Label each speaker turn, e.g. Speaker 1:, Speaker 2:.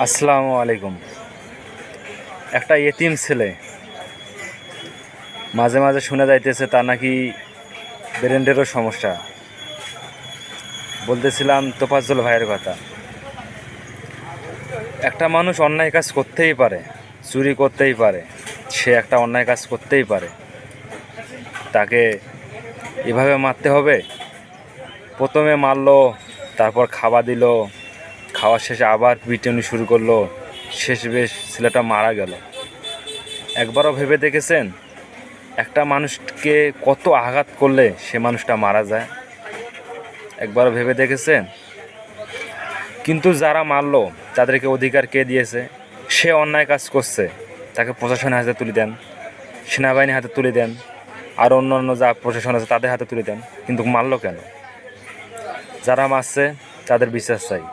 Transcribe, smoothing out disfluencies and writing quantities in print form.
Speaker 1: আসসালামু আলাইকুম। একটা এতিম ছেলে মাঝে মাঝে শুনে যাইতেছে তার নাকি ব্রেন্ডেরও সমস্যা। বলতেছিলাম তোফাজ্জল ভাইয়ের কথা। একটা মানুষ অন্যায় কাজ করতেই পারে, চুরি করতেই পারে, সে একটা অন্যায় কাজ করতেই পারে, তাকে এভাবে মারতে হবে? প্রথমে মারলো, তারপর খাওয়া দিল, খাওয়ার শেষে আবার পিটুনি শুরু করলো, শেষ বেশ ছেলেটা মারা গেল। একবারও ভেবে দেখেছেন একটা মানুষকে কত আঘাত করলে সে মানুষটা মারা যায়? একবারও ভেবে দেখেছেন? কিন্তু যারা মারলো তাদেরকে অধিকার কে দিয়েছে? সে অন্যায় কাজ করছে, তাকে প্রশাসনের হাতে তুলে দেন, সেনাবাহিনীর হাতে তুলে দেন, আর অন্য যা প্রশাসন আছে তাদের হাতে তুলে দেন, কিন্তু মারলো কেন? যারা মারছে তাদের বিচার চাই।